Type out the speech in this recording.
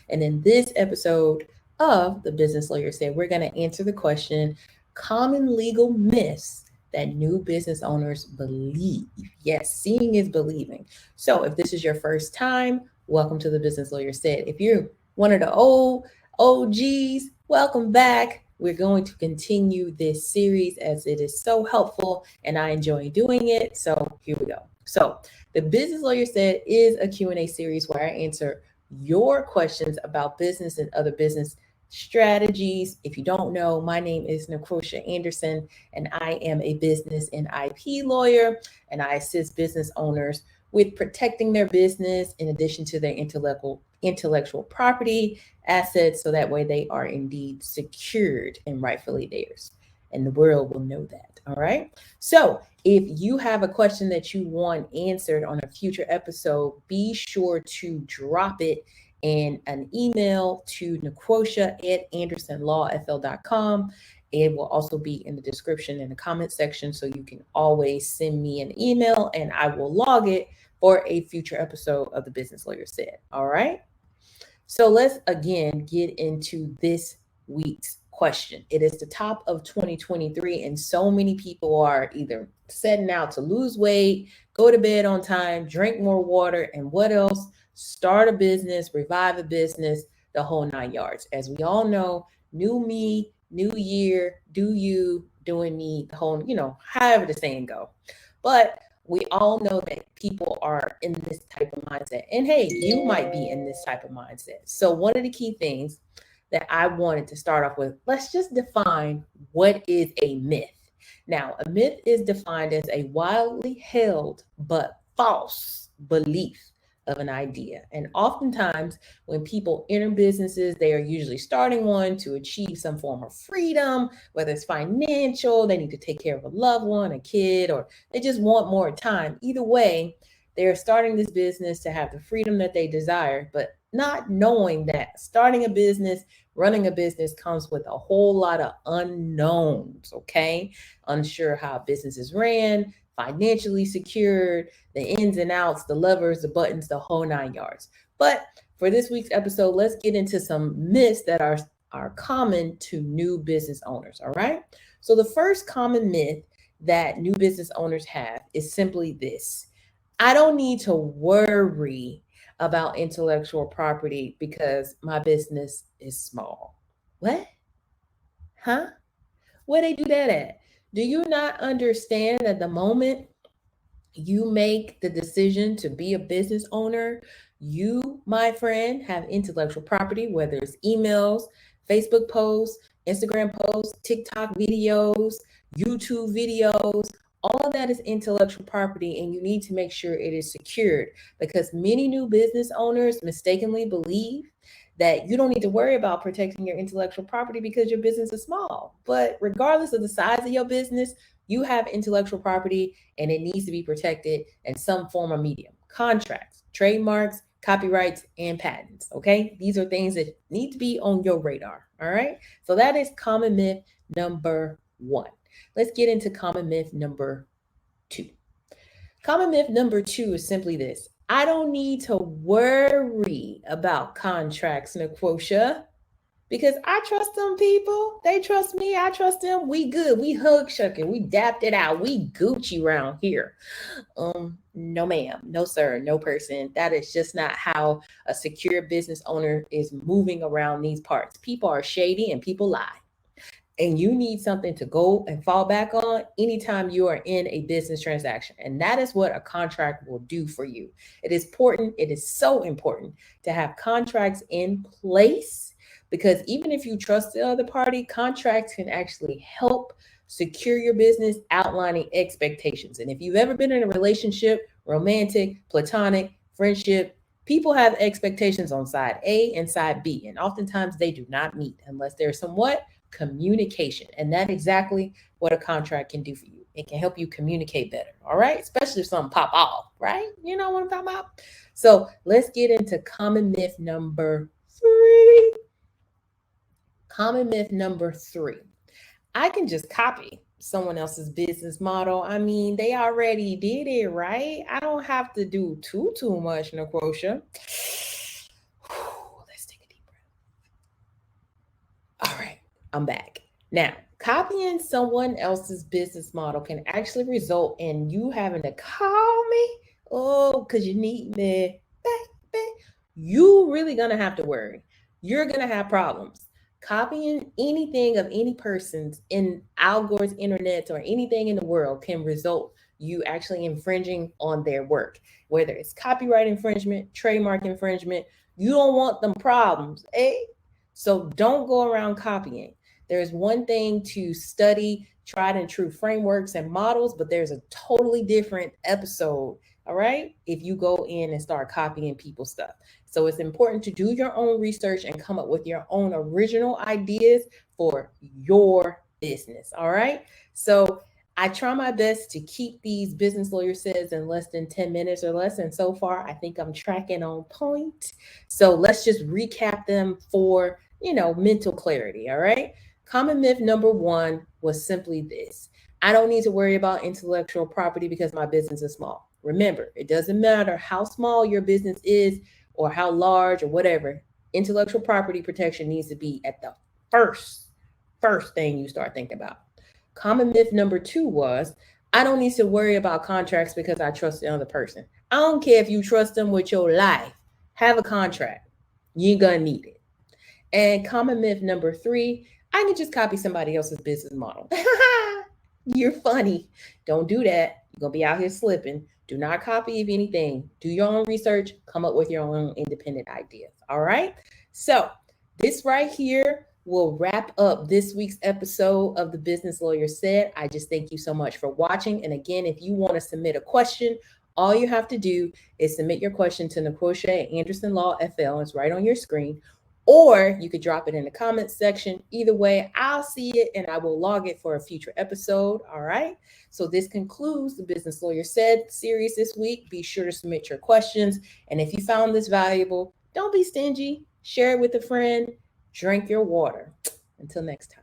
And in this episode of The Business Lawyer Said, we're going to answer the question, common legal myths that new business owners believe. Yes, seeing is believing. So if this is your first time, welcome to The Business Lawyer Said. If you're one of the old OGs, welcome back. We're going to continue this series as it is so helpful and I enjoy doing it. So here we go. So the Business Lawyer Said is a Q&A series where I answer your questions about business and other business strategies. If you don't know, my name is Necrotia Anderson, and I am a business and IP lawyer, and I assist business owners with protecting their business in addition to their intellectual property assets, so that way they are indeed secured and rightfully theirs. And the world will know that. All right. So if you have a question that you want answered on a future episode, be sure to drop it in an email to necrotia@andersonlawfl.com. It will also be in the description in the comment section, so you can always send me an email and I will log it for a future episode of The Business Lawyer Said. All right. So let's again get into this week's question. It is the top of 2023, and so many people are either setting out to lose weight, go to bed on time, drink more water, and what else? Start a business, revive a business, the whole nine yards. As we all know, new me, new year, do you, doing me, the whole, however the saying go. But we all know that people are in this type of mindset. And hey, you might be in this type of mindset. So one of the key things that I wanted to start off with, let's just define what is a myth. Now, a myth is defined as a widely held but false belief of an idea. And oftentimes, when people enter businesses, they are usually starting one to achieve some form of freedom, whether it's financial, they need to take care of a loved one, a kid, or they just want more time. Either way, they're starting this business to have the freedom that they desire, but not knowing that starting a business, running a business comes with a whole lot of unknowns, okay? Unsure how business is ran, financially secured, the ins and outs, the levers, the buttons, the whole nine yards. But for this week's episode, let's get into some myths that are common to new business owners, all right? So the first common myth that new business owners have is simply this: I don't need to worry about intellectual property because my business is small. What? Huh? Where they do that at? Do you not understand that the moment you make the decision to be a business owner, you, my friend, have intellectual property, whether it's emails, Facebook posts, Instagram posts, TikTok videos, YouTube videos? All of that is intellectual property, and you need to make sure it is secured, because many new business owners mistakenly believe that you don't need to worry about protecting your intellectual property because your business is small. But regardless of the size of your business, you have intellectual property and it needs to be protected in some form or medium. Contracts, trademarks, copyrights, and patents. Okay. These are things that need to be on your radar. All right. So that is common myth number one. Let's get into common myth number two. Common myth number two is simply this: I don't need to worry about contracts, Necrotia, because I trust them people. They trust me. I trust them. We good. We hug shucking. We dapped it out. We Gucci around here. No ma'am, no sir, no person. That is just not how a secure business owner is moving around these parts. People are shady and people lie. And you need something to go and fall back on anytime you are in a business transaction. And that is what a contract will do for you. It is important. It is so important to have contracts in place, because even if you trust the other party, contracts can actually help secure your business, outlining expectations. And if you've ever been in a relationship, romantic, platonic, friendship, people have expectations on side A and side B. And oftentimes they do not meet unless there's somewhat communication. And that's exactly what a contract can do for you. It can help you communicate better. All right. Especially if something pop off, right? You know what I'm talking about? So let's get into common myth number three. Common myth number three: I can just copy someone else's business model. I mean, they already did it, right? I don't have to do too much, Necrotia. Let's take a deep I'm back. Now, copying someone else's business model can actually result in you having to call me. Oh, because you need me, baby. You really gonna have to worry. You're gonna have problems. Copying anything of any person's in Algore's internet or anything in the world can result you actually infringing on their work, whether it's copyright infringement, trademark infringement. You don't want them problems, eh? So don't go around copying. There's one thing to study tried and true frameworks and models, but there's a totally different episode, all right? If you go in and start copying people's stuff. So it's important to do your own research and come up with your own original ideas for your business, all right? So I try my best to keep these business lawyer says in less than 10 minutes or less. And so far, I think I'm tracking on point. So let's just recap them for, mental clarity. All right. Common myth number one was simply this: I don't need to worry about intellectual property because my business is small. Remember, it doesn't matter how small your business is or how large or whatever, intellectual property protection needs to be at the first thing you start thinking about. Common myth number two was I don't need to worry about contracts because I trust the other person. I don't care if you trust them with your life. Have a contract. You ain't gonna need it. And common myth number three, I can just copy somebody else's business model. You're funny. Don't do that. You're gonna be out here slipping. Do not copy if anything. Do your own research. Come up with your own independent ideas. All right. So this right here will wrap up this week's episode of the Business Lawyer Said. I just thank you so much for watching. And again, if you want to submit a question, all you have to do is submit your question to Nicole at Anderson Law FL. It's right on your screen. Or you could drop it in the comments section. Either way, I'll see it and I will log it for a future episode. All right. So this concludes the Business Lawyer Said series this week. Be sure to submit your questions. And if you found this valuable, don't be stingy. Share it with a friend. Drink your water. Until next time.